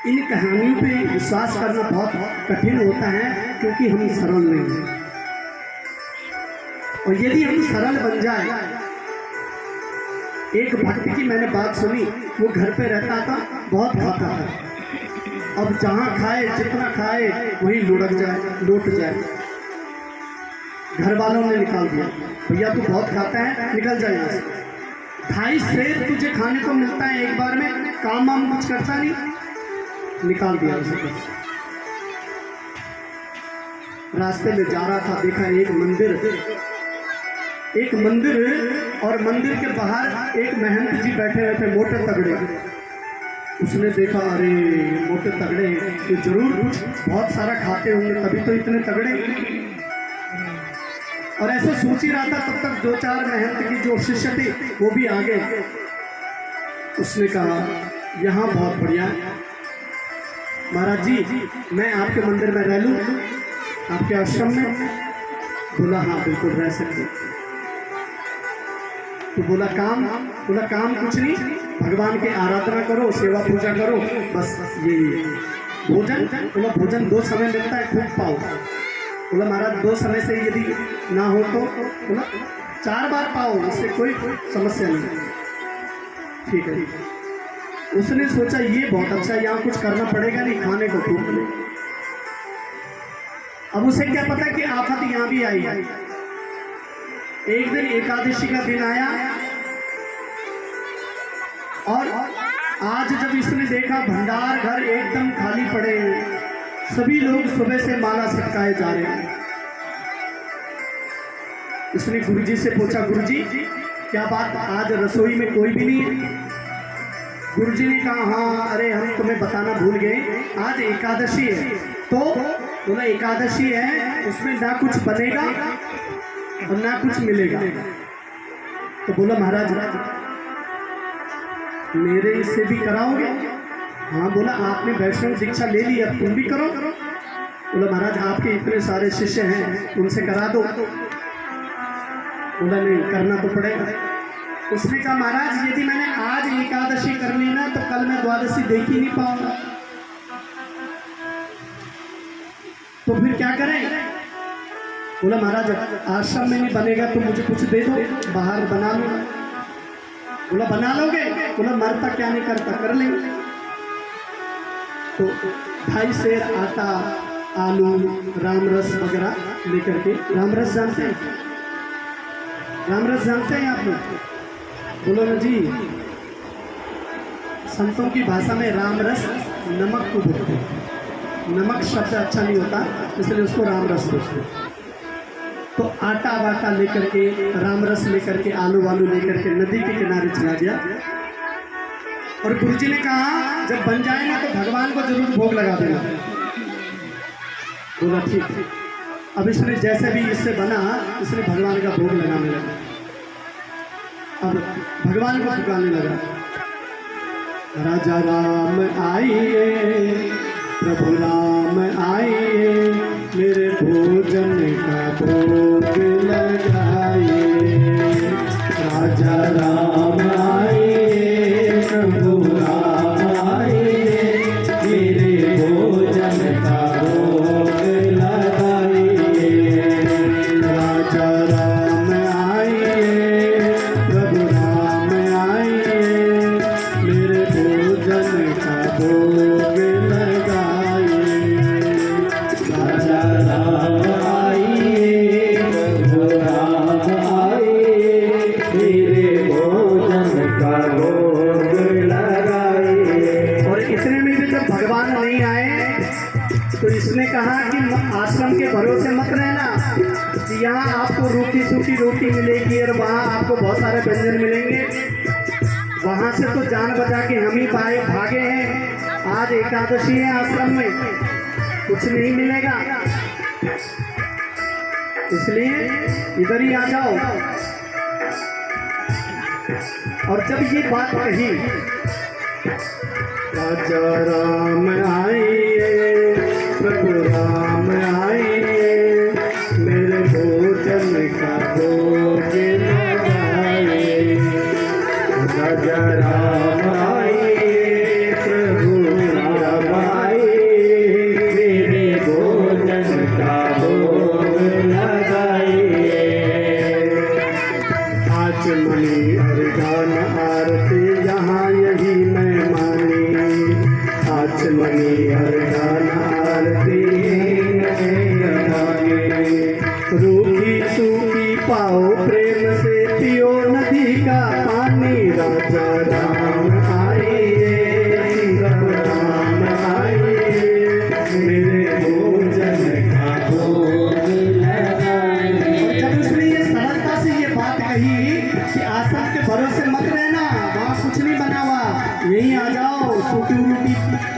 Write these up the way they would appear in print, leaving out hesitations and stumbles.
इन कहानियों पे विश्वास करना बहुत कठिन होता है क्योंकि हम सरल नहीं हैं। और यदि हम सरल बन जाए, एक भक्त की मैंने बात सुनी, वो घर पे रहता था, बहुत खाता था, अब जहाँ खाए जितना खाए वही लौट जाए। घर वालों ने निकाल दिया, भैया तू बहुत खाता है, निकल जाए यहाँ से। 2.5 सेर तुझे खाने को मिलता है एक बार में, काम वाम कुछ करता नहीं, निकाल दिया उसे। रास्ते में जा रहा था, देखा एक मंदिर और मंदिर के बाहर एक महंत जी बैठे हुए थे, मोटे तगड़े। उसने देखा, अरे मोटे तगड़े ये जरूर कुछ बहुत सारा खाते होंगे तभी तो इतने तगड़े। और ऐसे सोच ही रहा था, तब तक 2-4 महंत की जो शिष्य थे वो भी आ गए। उसने कहा, यहाँ बहुत बढ़िया महाराज जी, मैं आपके मंदिर में रह लूँ, आपके आश्रम में? बोला हाँ बिल्कुल रह सकते। तो बोला काम कुछ नहीं, भगवान की आराधना करो, सेवा पूजा करो, बस यही है। भोजन? बोला भोजन 2 समय मिलता है, खूब पाओ। बोला महाराज 2 समय से यदि ना हो तो? बोला 4 बार पाओ, उससे कोई समस्या नहीं। ठीक है। उसने सोचा ये बहुत अच्छा, यहाँ कुछ करना पड़ेगा नहीं, खाने को खूब मिलेगा। अब उसे क्या पता कि आफत यहाँ भी आई है। एक दिन एकादशी का दिन आया और आज जब इसने देखा भंडार घर एकदम खाली पड़े, सभी लोग सुबह से माला सटकाए जा रहे हैं। इसने गुरुजी से पूछा, गुरुजी क्या बात, आज रसोई में कोई भी नहीं है? गुरुजी ने कहा, हाँ अरे हम तुम्हें बताना भूल गए, आज एकादशी है। तो बोला एकादशी है, उसमें ना कुछ बनेगा और ना कुछ मिलेगा। तो बोला महाराज मेरे इससे भी कराओगे? हाँ। बोला आपने वैष्णव दीक्षा ले ली, अब तुम भी करो। बोला महाराज आपके इतने सारे शिष्य हैं, उनसे करा दो। बोला नहीं, करना तो पड़ेगा। उसने कहा महाराज यदि मैंने आज एकादशी कर ली ना तो कल मैं द्वादशी देख ही नहीं पाऊंगा, तो फिर क्या करें? बोला महाराज आश्रम में नहीं बनेगा तो मुझे कुछ दे दो, बाहर बना लो। बोला बना लोगे? बोला मरता क्या नहीं करता, कर लेंगे। तो 2.5 सेर आटा, आलू, रामरस वगैरह लेकर के, रामरस जानते हैं? रामरस जानते हैं आपने? बोलो ना जी। संतों की भाषा में रामरस नमक को बोलते हैं, नमक शब्द अच्छा नहीं होता इसलिए उसको रामरस बोलते हैं। तो आटा वाटा लेकर के, रामरस लेकर के, आलू वालू लेकर के नदी के किनारे चला गया। और गुरुजी ने कहा जब बन जाए ना तो भगवान को जरूर भोग लगा देना। बोला ठीक। अब इसने जैसे भी इससे बना, इसने भगवान का भोग लगाने लगा। अब भगवान को पुकारने लगा, राजा राम आइए, प्रभु राम आइए, मेरे भोजन का भोग लगाइए। राजा राम आइए, प्रभु राम आइए, मेरे भोजन का भोग लगाइए। राजा राम आइए, प्रभु राम आइए, मेरे भोजन का भोग लगाइए। राजा राम आइए, प्रभु राम आइए, मेरे भोजन का भोग लगाइए। और इतने में भी जब भगवान नहीं आए तो इसने कहा कि आश्रम के भरोसे मत रहना कि यहाँ आपको रोटी सूखी रोटी मिलेगी और वहाँ आपको बहुत सारे व्यंजन मिलेंगे। वहाँ से तो जान बचा के हम ही भागे हैं। आज एकादशी है, आश्रम में कुछ नहीं मिलेगा, इसलिए इधर ही आ जाओ। और जब ये बात कही, राजा राम आइए, प्रभु राम आइए, मेरे भोजन का भोग लगाइए। राजा राम आइए, प्रभु राम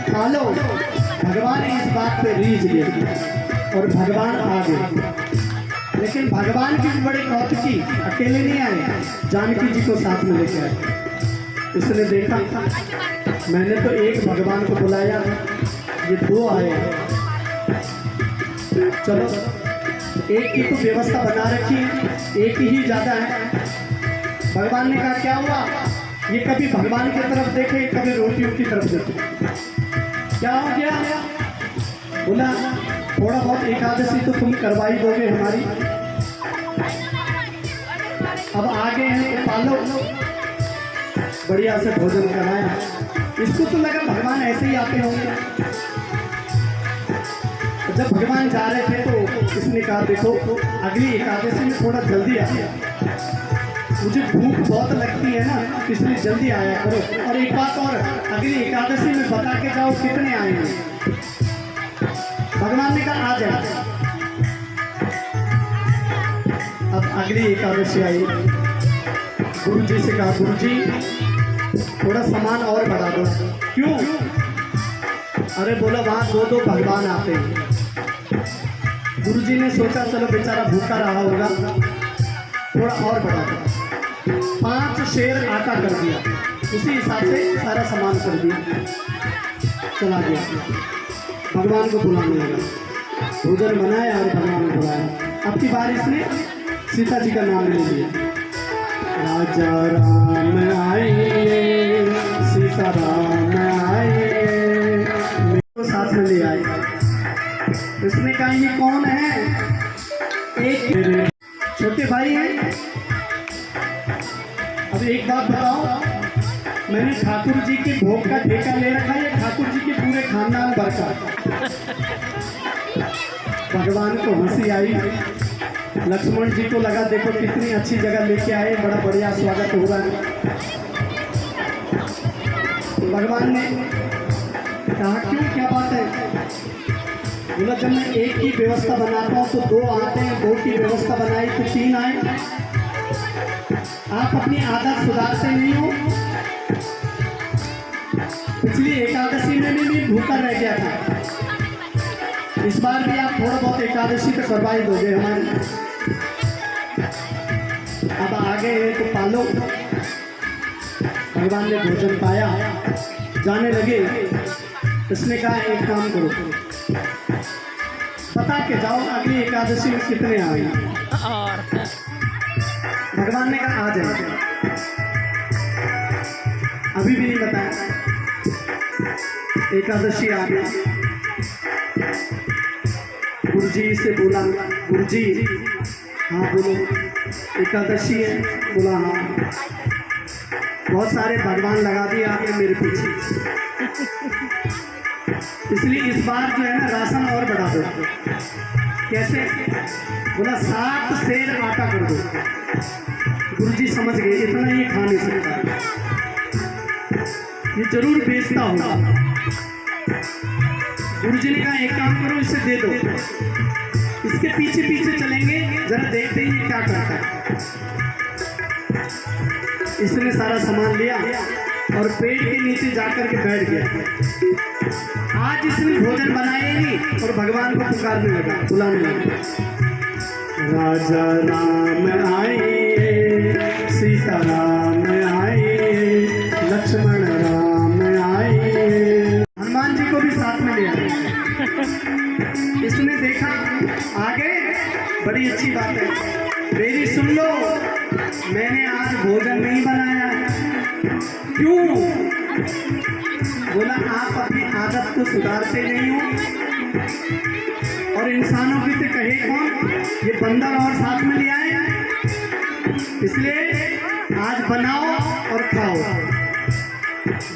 खा लो। भगवान इस बात पे रीझ गए और भगवान आ गए। लेकिन भगवान की भी बड़ी कौतुकी, अकेले नहीं आए, जानकी जी को साथ में लेके आए। इसने देखा मैंने तो एक भगवान को बुलाया, ये दो आए। चलो एक की तो व्यवस्था बना रखी है, एक ही ज़्यादा है। भगवान ने कहा क्या हुआ, ये कभी भगवान की तरफ देखे, कभी रोटियों की तरफ देखे। क्या हो गया? बोला थोड़ा बहुत एकादशी तो तुम करवाई दोगे हमारी, अब आगे हैं तो पालो। बढ़िया से भोजन कराया। इसको तो लगा भगवान ऐसे ही आते होंगे। जब भगवान जा रहे थे तो इसने कहा देखो अगली एकादशी में थोड़ा जल्दी आ, मुझे भूख बहुत लगती है ना, इसलिए जल्दी आया करो। और एक बात और, अगली एकादशी में बता के जाओ कितने आए हैं। भगवान ने कहा आ जाए। अब अगली एकादशी आई, गुरु जी से कहा गुरु जी थोड़ा सामान और बढ़ा दो। क्यों? अरे बोला वहाँ दो दो भगवान आते हैं। गुरु जी ने सोचा चलो बेचारा भूखा रहा होगा, थोड़ा और बढ़ा दो। 5 शेर आटा कर दिया, उसी हिसाब से सारा सामान कर दिया, चला गया। भगवान को बुलाने लगा, भोजन बनाया और भगवान को बुलाया। अब की बार इसने सीता जी का नाम ले लिया। राजा राम आए, सीता राम आए, मेरे साथ में ले आए। इसने कहा ये कौन है? एक मेरे छोटे भाई हैं। अब एक बात बताओ, मैंने ठाकुर जी के भोग का ठेका ले रखा है, ठाकुर जी के पूरे खानदान भर का। भगवान को हंसी आई। लक्ष्मण जी को लगा देखो कितनी अच्छी जगह लेके आए, बड़ा बढ़िया स्वागत हो रहा है। भगवान ने कहा क्यों, क्या बात है? बोला जब मैं एक की व्यवस्था बनाता हूँ तो 2 आते हैं, 2 की व्यवस्था बनाई तो 3 आए। आप अपनी आदत सुधारते नहीं हो। पिछली एकादशी में भी भूखा रह गया था, इस बार भी आप थोड़ा बहुत एकादशी तो करवाई दोगे हमारी। अब आगे है तो पालो। भगवान ने भोजन पाया, जाने लगे। इसने कहा एक काम करो, बता के जाओ अगली एकादशी में कितने आए। भगवान ने कहा आ जाए। अभी भी नहीं बताया। एकादशी आ गई। गुरु जी से बोला गुरु जी हाँ बोलो एकादशी है? बोला हाँ। बहुत सारे भगवान लगा दिए आपने मेरे पीछे, इसलिए इस बार जो है ना राशन और बढ़ा दो। कैसे? बोला 7 सेर आटा कर दो। गुरु जी समझ गए इतना ये खा नहीं सकता, ये जरूर बेचता होगा। गुरु जी ने कहा एक काम करो इसे दे दो, इसके पीछे पीछे चलेंगे, जरा देखते ही क्या करता है। इसने सारा सामान लिया और पेड़ के नीचे जाकर के बैठ गया। आज इसने भोजन बनाया नहीं और भगवान को पुकारने लगा, बुलाने लगा। राजा राम आए, सीता राम आए, लक्ष्मण राम आए, हनुमान जी को भी साथ में ले आए। इसने देखा आगे, बड़ी अच्छी बात है, मेरी सुन लो, मैंने आज भोजन नहीं बनाया। क्यों? बोला आप अपनी आदत को सुधारते नहीं हो, और इंसानों की तो कहे कौन, ये बंदर और साथ में ले आए, इसलिए आज बनाओ और खाओ।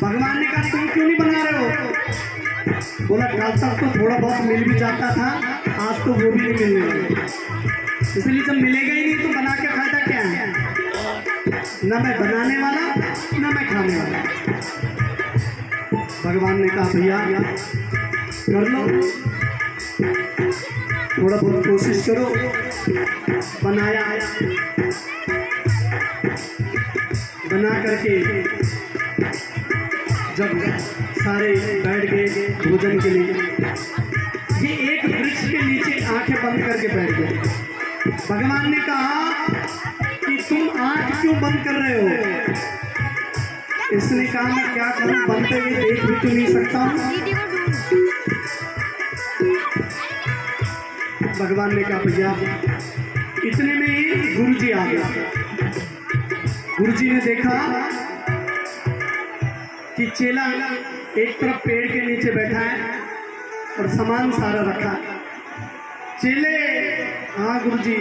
भगवान ने कहा तुम क्यों नहीं बना रहे हो? बोला कल तक तो थोड़ा बहुत मिल भी जाता था, आज तो वो भी नहीं मिलने लगा, इसलिए जब मिलेगा ही नहीं तो बना के फायदा क्या है? न मैं बनाने वाला न मैं खाने वाला। भगवान ने कहा भैया कर लो, थोड़ा बहुत कोशिश करो। बनाया, बना करके जब सारे बैठ गए भोजन के लिए। ये एक वृक्ष के नीचे आंखें बंद करके बैठ गए। भगवान ने कहा कि तुम आंख क्यों बंद कर रहे हो? इसने कहा मैं क्या करूं, बनते हुए देख भी तो नहीं सकता हूं। भगवान ने कहा भैया, इतने में ही गुरुजी आ गया। गुरुजी ने देखा कि चेला एक तरफ पेड़ के नीचे बैठा है और सामान सारा रखा है। चेले, हाँ गुरुजी।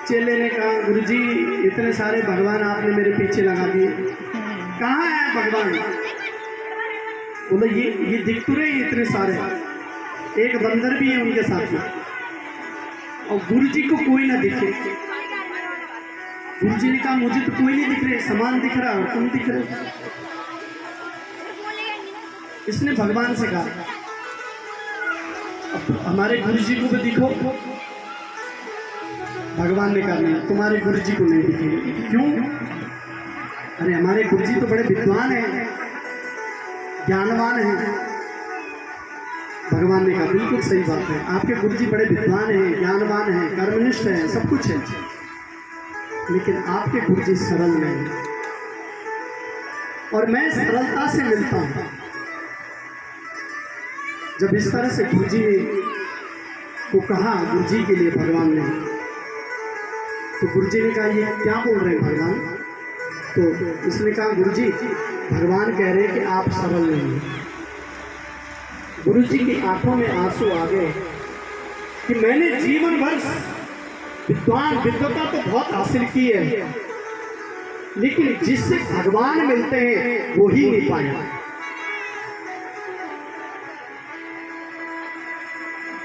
चेले ने कहा गुरुजी, इतने सारे भगवान आपने मेरे पीछे लगा दिए, कहाँ है भगवान? बोले ये दिख तो रहे इतने सारे, एक बंदर भी है उनके साथ में, और गुरुजी को कोई ना दिखे। गुरुजी ने कहा मुझे तो कोई नहीं दिख रहे, सामान दिख रहा और तुम दिख रहे। इसने भगवान से कहा अब हमारे गुरुजी को भी दिखो। भगवान ने कहा नहीं, तुम्हारे गुरुजी को नहीं दिखेंगे। क्यों? अरे हमारे गुरुजी तो बड़े विद्वान हैं, ज्ञानवान हैं। भगवान ने कहा बिल्कुल सही बात है, आपके गुरुजी बड़े विद्वान हैं, ज्ञानवान हैं, कर्मनिष्ठ हैं, सब कुछ है, लेकिन आपके गुरुजी सरल नहीं, और मैं सरलता से मिलता हूं। जब इस तरह से गुरुजी को कहा, गुरुजी के लिए भगवान ने, तो गुरुजी ने कहा ये क्या बोल रहे हैं भगवान? तो इसने कहा गुरुजी, भगवान कह रहे हैं कि आप सरल नहीं हैं। गुरुजी की आंखों में आंसू आ गए कि मैंने जीवन भर विद्वता तो बहुत हासिल की है, लेकिन जिससे भगवान मिलते हैं वो ही नहीं पाया।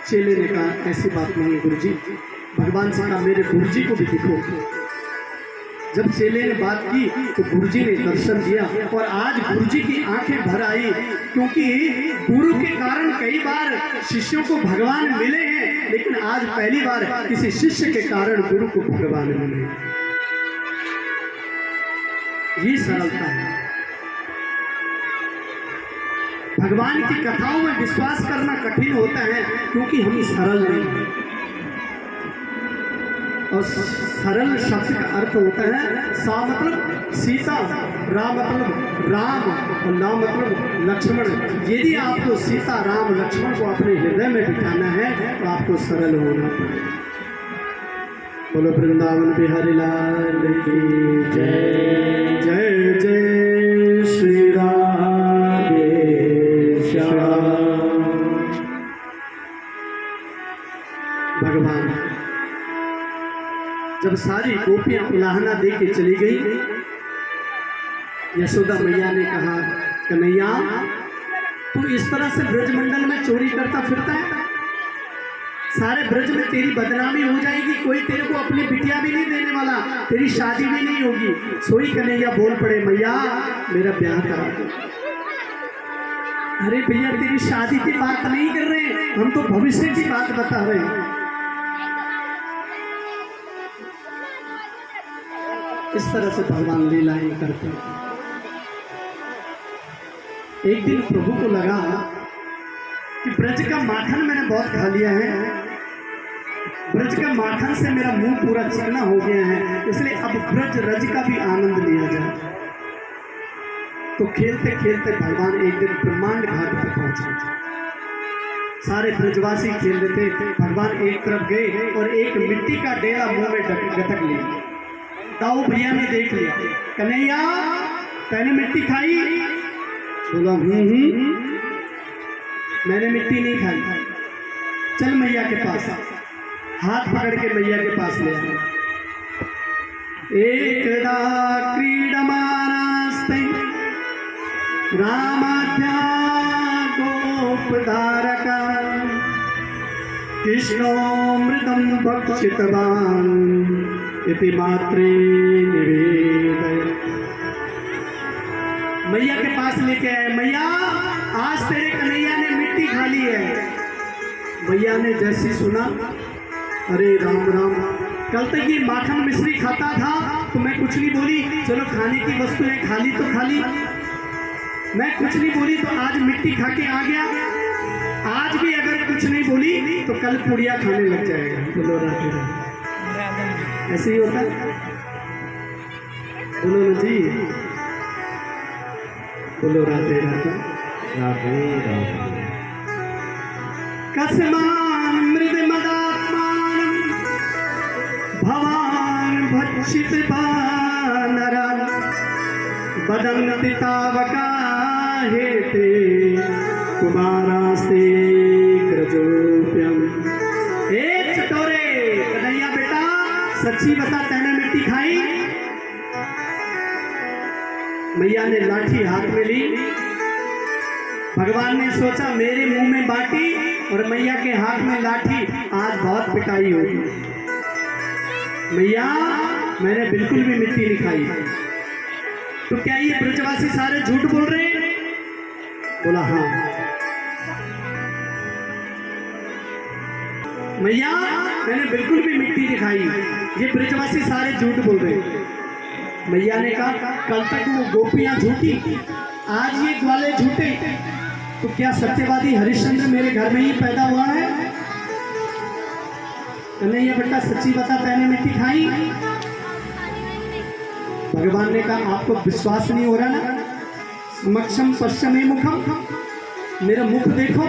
चेले ने कहा ऐसी बात नहीं है गुरुजी। भगवान से कहा मेरे गुरुजी को भी दिखो। जब चेले ने बात की तो गुरुजी ने दर्शन दिया, और आज गुरुजी की आंखें भर आई, क्योंकि गुरु के कारण कई बार शिष्यों को भगवान मिले हैं, लेकिन आज पहली बार किसी शिष्य के कारण गुरु को भगवान मिले। ये सरलता है। भगवान की कथाओं में विश्वास करना कठिन होता है क्योंकि हम सरल नहीं हैं। और सरल शब्द का अर्थ होता है सा मतलब सीता, रा मतलब राम, और ला मतलब लक्ष्मण। यदि आपको सीता, राम, लक्ष्मण को अपने हृदय में बिठाना है तो आपको सरल होना पड़ेगा। बोलो वृंदावन बिहारी लाल की जय। जय जय श्री राधे श्याम। भगवान जब सारी गोपियां उलाहना दे के चली गई, यशोदा मैया ने कहा कन्हैया तू इस तरह से ब्रजमंडल में चोरी करता फिरता है, सारे ब्रज में तेरी बदनामी हो जाएगी, कोई तेरे को अपनी बिटिया भी नहीं देने वाला, तेरी शादी भी नहीं होगी। सोई कन्हैया बोल पड़े मैया मेरा ब्याह करा दो। अरे भैया तेरी शादी की बात नहीं कर रहे, हम तो भविष्य की बात बता रहे हैं। इस तरह से भगवान लीलाएं करते हैं। एक दिन प्रभु को लगा कि ब्रज का माखन मैंने बहुत खा लिया है, ब्रज का माखन से मेरा मुंह पूरा चिकना हो गया है, इसलिए अब ब्रज रज का भी आनंद लिया जाए। तो खेलते खेलते भगवान एक दिन ब्रह्मांड घाट पर पहुंचे। सारे ब्रजवासी खेल रहे थे, भगवान एक तरफ गए और एक मिट्टी का डेरा मुंह में गटक लिया। ताऊ भैया ने देख लिया, कन्हैया तैने मिट्टी खाई? बोला मैंने मिट्टी नहीं खाई। चल मैया के पास। हाथ पकड़ के मैया के पास ले आए। एकदा क्रीडमानास्ते रामाध्या गोपधारका कृष्णोऽमृतं भक्षितवान् इति मात्रे निवेदय। मैया के पास लेके आए, मैया आज तेरे कन्हैया ने मिट्टी खा ली है। मैया ने जैसी सुना, अरे राम राम, कल तक ये माखन मिश्री खाता था तो मैं कुछ नहीं बोली, चलो खाने की वस्तुएं खा ली तो खा ली, मैं कुछ नहीं बोली तो आज मिट्टी खा के आ गया, आज भी अगर कुछ नहीं बोली तो कल पुड़िया खाने लग जाएगा। बोलो राधे राधे। ऐसे ही होता है। बोलो जी, बोलो राधे राधे। राधे राधे। कस्मान मृद मदात्मान भवान भक्षित नरान बदंति तावका हेते कुमारा से ग्रजोप्यम। एक चटोरे कन्हैया बेटा, सच्ची बता, तैने मिट्टी खाई? मैया ने लाठी हाथ में ली। भगवान ने सोचा मेरे मुंह में बाटी और मैया के हाथ में लाठी, आज बहुत पिटाई होगी। मैया मैंने बिल्कुल भी मिट्टी नहीं खाई। तो क्या ये ब्रजवासी सारे झूठ बोल रहे हैं? बोला हाँ। मैया मैंने बिल्कुल भी मिट्टी नहीं खाई, ये ब्रजवासी सारे झूठ बोल रहे हैं। मैया ने कहा कल तक वो गोपियां झूठी, आज ये ग्वाले झूठे, तो क्या सत्यवादी हरिश्चंद्र मेरे घर में ही पैदा हुआ है? कन्हैया बेटा सच्ची बता, तैने मिट्टी खाई? भगवान ने कहा आपको विश्वास नहीं हो रहा ना? समक्षम पश्चिमे मुखम, मेरा मुख देखो।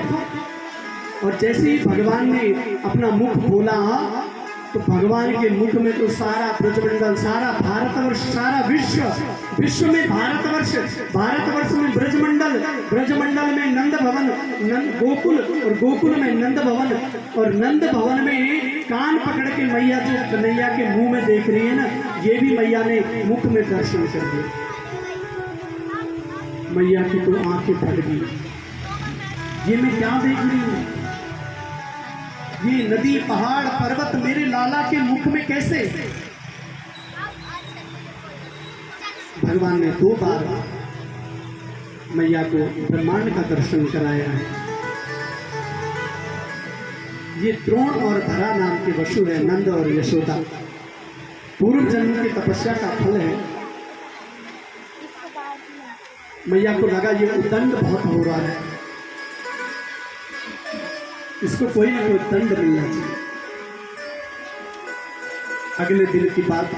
और जैसे ही भगवान ने अपना मुख खोला तो भगवान के मुख में तो सारा ब्रजमंडल, सारा भारतवर्ष, सारा विश्व में भारतवर्ष, भारतवर्ष में ब्रजमंडल, ब्रजमंडल में नंद भवन, गोकुल, और गोकुल में नंद भवन, और नंद भवन में कान पकड़ के मैया जो कन्हैया के मुंह में देख रही है ना, ये भी मैया ने मुख में दर्शन कर दिया। मैया की तो आंखें फट गई, ये मैं क्या देख रही हूँ? ये नदी पहाड़ पर्वत मेरे लाला के मुख में कैसे? भगवान ने 2 बार मैया को ब्रह्मांड का दर्शन कराया है। ये द्रोण और धरा नाम के वसु है, नंद और यशोदा, पूर्व जन्म की तपस्या का फल है। मैया को लगा ये उदंड बहुत हो रहा है, इसको कोई ना कोई दंड मिलना चाहिए। अगले दिन की बात,